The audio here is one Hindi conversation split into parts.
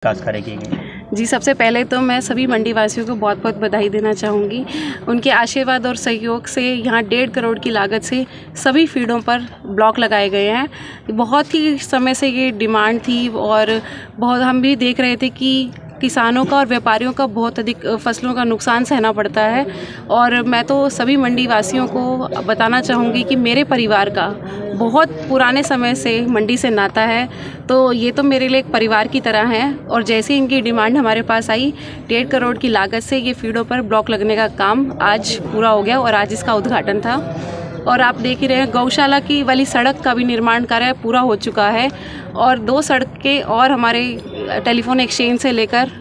विकास करेगी। जी, सबसे पहले तो मैं सभी मंडी वासियों को बहुत बहुत बधाई देना चाहूँगी। उनके आशीर्वाद और सहयोग से यहाँ 1.5 करोड़ की लागत से सभी फील्डों पर ब्लॉक लगाए गए हैं। बहुत ही समय से ये डिमांड थी और बहुत हम भी देख रहे थे कि किसानों का और व्यापारियों का बहुत अधिक फसलों का नुकसान सहना पड़ता है। और मैं तो सभी मंडी वासियों को बताना चाहूँगी कि मेरे परिवार का बहुत पुराने समय से मंडी से नाता है, तो ये तो मेरे लिए एक परिवार की तरह हैं। और जैसे इनकी डिमांड हमारे पास आई, 1.5 करोड़ की लागत से ये फील्डों पर ब्लॉक लगने का काम आज पूरा हो गया और आज इसका उद्घाटन था। और आप देख ही रहे हैं, गौशाला की वाली सड़क का भी निर्माण कार्य पूरा हो चुका है और 2 सड़कें और हमारे टेलीफोन एक्सचेंज से लेकर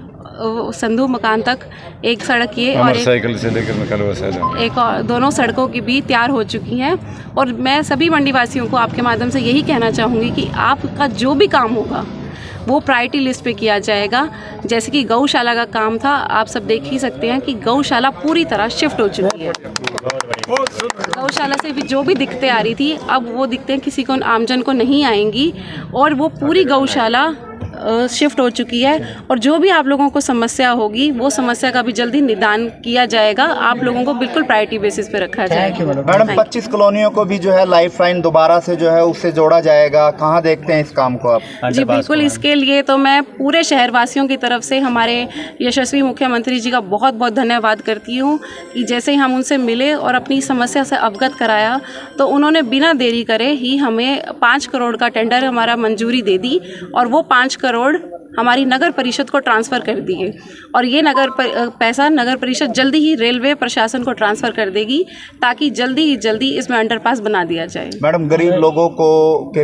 संधू मकान तक एक सड़क ये और साइकिल से लेकर एक और दोनों सड़कों की भी तैयार हो चुकी हैं। और मैं सभी मंडी वासियों को आपके माध्यम से यही कहना चाहूँगी कि आपका जो भी काम होगा वो प्रायोरिटी लिस्ट पे किया जाएगा। जैसे कि गौशाला का काम था, आप सब देख ही सकते हैं कि गौशाला पूरी तरह शिफ्ट हो चुकी है। गौशाला से भी जो भी दिक्कतें आ रही थी, अब वो दिक्कतें किसी को आमजन को नहीं आएंगी और वो पूरी गौशाला शिफ्ट हो चुकी है। और जो भी आप लोगों को समस्या होगी, वो समस्या का भी जल्दी निदान किया जाएगा। आप लोगों को बिल्कुल प्रायोरिटी बेसिस पे रखा जाएगा। मैडम, 25 कॉलोनियों को भी जो है लाइफ लाइन दोबारा से जो है उससे जोड़ा जाएगा। कहाँ देखते हैं इस काम को आप? जी बिल्कुल, इसके लिए तो मैं पूरे शहरवासियों की तरफ से हमारे यशस्वी मुख्यमंत्री जी का बहुत बहुत धन्यवाद करती हूँ कि जैसे ही हम उनसे मिले और अपनी समस्या से अवगत कराया, तो उन्होंने बिना देरी करे ही हमें 5 करोड़ का टेंडर हमारा मंजूरी दे दी और वो 5 करोड़ हमारी नगर परिषद को ट्रांसफ़र कर दिए। और ये पैसा नगर परिषद जल्दी ही रेलवे प्रशासन को ट्रांसफ़र कर देगी ताकि जल्दी ही जल्दी इसमें अंडरपास बना दिया जाए। मैडम, गरीब लोगों को के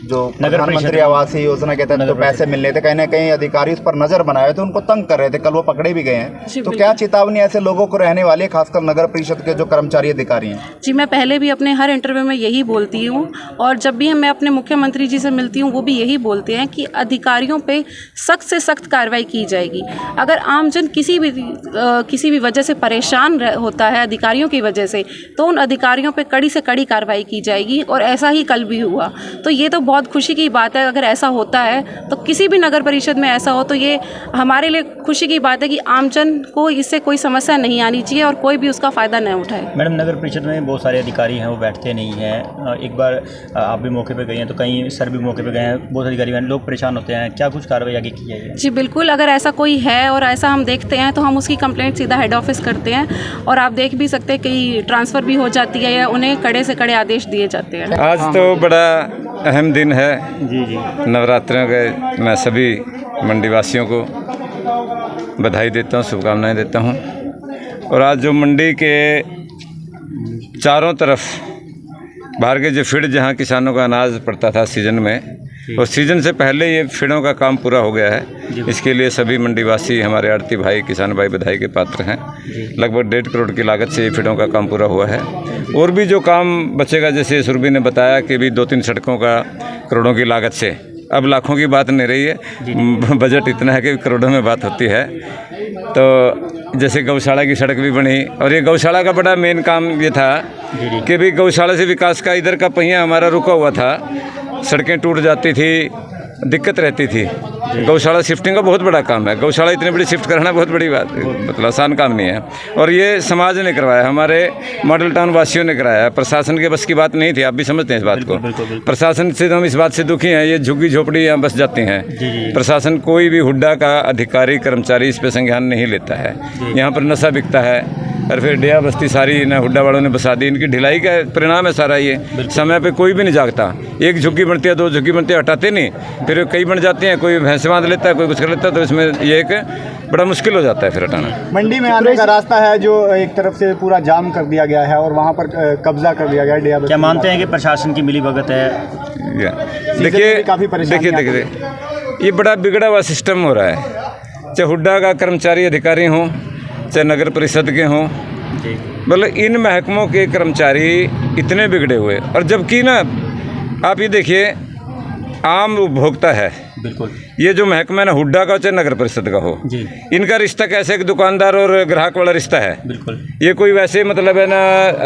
जो प्रधानमंत्री आवास योजना के तहत तो पैसे मिल रहे थे, कहीं ना कहीं अधिकारी उस पर नज़र बनाए थे, उनको तंग कर रहे थे, कल वो पकड़े भी गए हैं। तो क्या चेतावनी ऐसे लोगों को रहने वाली है, खासकर नगर परिषद के जो कर्मचारी अधिकारी हैं? जी, मैं पहले भी अपने हर इंटरव्यू में यही बोलती हूँ और जब भी मैं अपने मुख्यमंत्री जी से मिलती हूँ वो भी यही बोलते हैं कि अधिकारियों पे सख्त से सख्त कार्रवाई की जाएगी। अगर आमजन किसी भी वजह से परेशान होता है अधिकारियों की वजह से, तो उन अधिकारियों पे कड़ी से कड़ी कार्रवाई की जाएगी और ऐसा ही कल भी हुआ। तो ये तो बहुत खुशी की बात है। अगर ऐसा होता है तो किसी भी नगर परिषद में ऐसा हो तो ये हमारे लिए खुशी की बात है कि आमजन को इससे कोई समस्या नहीं आनी चाहिए और कोई भी उसका फ़ायदा न उठाए। मैडम, नगर परिषद में बहुत सारे अधिकारी हैं, वो बैठते नहीं हैं। एक बार आप भी मौके पे गए हैं, तो कहीं सर भी मौके पे गए हैं, बहुत अधिकारी हैं, लोग परेशान होते हैं। क्या कुछ कार्रवाई आगे की जाएगी? जी बिल्कुल, अगर ऐसा कोई है और ऐसा हम देखते हैं तो हम उसकी कंप्लेंट सीधा हेड ऑफिस करते हैं और आप देख भी सकते हैं कि ट्रांसफ़र भी हो जाती है या उन्हें कड़े से कड़े आदेश दिए जाते हैं। आज तो बड़ा अहम दिन है जी। नवरात्रों के। मैं सभी मंडी वासियों को बधाई देता हूँ, शुभकामनाएं देता हूँ। और आज जो मंडी के चारों तरफ बाहर के जो फील्ड जहाँ किसानों का अनाज पड़ता था सीजन में, और सीजन से पहले ये फील्डों का काम पूरा हो गया है। इसके लिए सभी मंडीवासी, हमारे आड़ती भाई, किसान भाई बधाई के पात्र हैं। लगभग 1.5 करोड़ की लागत से ये फील्डों का काम पूरा हुआ है। और भी जो काम बचेगा, जैसे सुरभि ने बताया कि भी 2-3 सड़कों का करोड़ों की लागत से, अब लाखों की बात नहीं रही है, बजट इतना है कि करोड़ों में बात होती है। तो जैसे गौशाला की सड़क भी बनी, और ये गौशाला का बड़ा मेन काम ये था कि भी गौशाला से विकास का इधर का पहिया हमारा रुका हुआ था, सड़कें टूट जाती थी, दिक्कत रहती थी। गौशाला शिफ्टिंग का बहुत बड़ा काम है। गौशाला इतनी बड़ी शिफ्ट कराना बहुत बड़ी बात, मतलब आसान काम नहीं है। और ये समाज ने करवाया, हमारे मॉडल टाउन वासियों ने कराया। प्रशासन के बस की बात नहीं थी, आप भी समझते हैं इस बात को। प्रशासन से तो हम इस बात से दुखी हैं, ये झुग्गी झोपड़ी यहाँ बस जाती हैं। प्रशासन कोई भी हुड्डा का अधिकारी कर्मचारी इस पर संज्ञान नहीं लेता है। यहाँ पर नशा बिकता है और फिर डेया बस्ती सारी ना हुड्डा वालों ने बसा दी। इनकी ढिलाई का परिणाम है सारा ये। समय पे कोई भी नहीं जागता, एक झुग्गी बनती है, 2 झुग्गी बनती है, हटाते नहीं, फिर कई बन जाती हैं, कोई भैंस बांध लेता है, कोई कुछ कर लेता है, तो इसमें ये एक बड़ा मुश्किल हो जाता है फिर हटाना। मंडी में आने का रास्ता है जो एक तरफ से पूरा जाम कर दिया गया है और वहाँ पर कब्जा कर दिया गया है डेया बस्ती। क्या मानते हैं कि प्रशासन की मिलीभगत है? देखिए, ये बड़ा बिगड़ा हुआ सिस्टम हो रहा है। चाहे हुड्डा का कर्मचारी अधिकारी हों, चाहे नगर परिषद के हों, मतलब इन महकमों के कर्मचारी इतने बिगड़े हुए। और जबकि ना आप ये देखिए, आम उपभोक्ता है, बिल्कुल ये जो महकमा है ना, हुड्डा का हो चाहे नगर परिषद का हो, जी इनका रिश्ता कैसे कि दुकानदार और ग्राहक वाला रिश्ता है। बिल्कुल। ये कोई वैसे मतलब है ना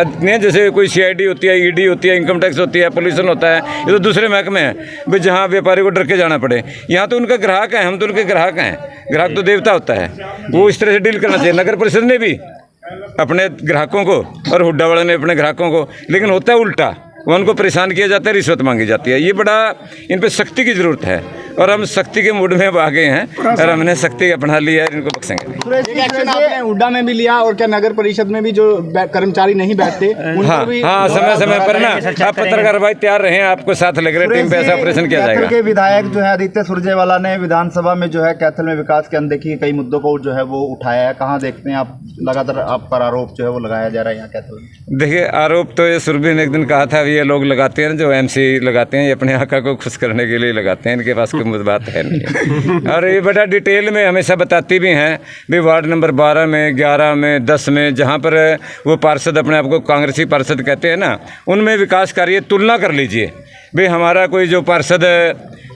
नहीं है, जैसे कोई CID होती है, ED होती है, इनकम टैक्स होती है, पोल्यूशन होता है, ये तो दूसरे महकमे हैं भाई, जहाँ व्यापारी को डर के जाना पड़े। यहाँ तो उनका ग्राहक है, हम तो उनके ग्राहक हैं। ग्राहक तो देवता होता है, वो इस तरह से डील करना चाहिए। नगर परिषद ने भी अपने ग्राहकों को और हुड्डा वाले ने अपने ग्राहकों को, लेकिन होता है उल्टा, वो उनको परेशान किया जाता है, रिश्वत मांगी जाती है। ये बड़ा इन पे सख्ती की ज़रूरत है और हम सख्ती के मूड में अब आ गए हैं और हमने सख्ती अपना लिया है, इनको बख्शेंगे नहीं। एक्शन आपने हुड्डा में भी लिया और क्या नगर परिषद में भी जो कर्मचारी नहीं बैठते हाँ हाँ, समय समय पर ना आप पत्रकार भाई तैयार रहें, आपको साथ लग रहे टीम पे ऐसा ऑपरेशन किया कैथल जाएगा। के विधायक जो है आदित्य सुरजेवाला ने विधानसभा में जो है कैथल में विकास की अनदेखी के कई मुद्दों को जो है वो उठाया है। कहाँ देखते हैं आप, लगातार आप पर आरोप जो है वो लगाया जा रहा है यहाँ कैथल में? देखिए, आरोप तो ये सुरभि ने एक दिन कहा था, ये लोग लगाते हैं जो MC लगाते हैं, ये अपने आका को खुश करने के लिए लगाते हैं, इनके पास कोई बात है नहीं। और ये बड़ा डिटेल में हमेशा बताती भी हैं भी वार्ड नंबर 12 में, 11 में, 10 में, जहाँ पर वो पार्षद अपने आप को कांग्रेसी पार्षद कहते हैं ना, उनमें विकास कार्य तुलना कर लीजिए भाई। हमारा कोई जो पार्षद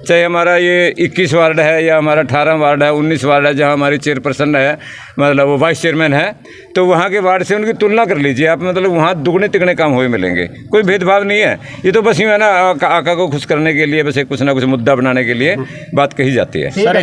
चाहे हमारा ये 21 वार्ड है या हमारा 18 वार्ड है, 19 वार्ड है, जहाँ हमारी चेयरपर्सन है, मतलब वो वाइस चेयरमैन है, तो वहाँ के वार्ड से उनकी तुलना कर लीजिए आप, मतलब वहाँ दुगने तिगने काम हुए मिलेंगे। कोई भेदभाव नहीं है, ये तो बस यूँ है ना, आका को खुश करने के लिए बस एक कुछ ना कुछ मुद्दा बनाने के लिए बात कही जाती है। सर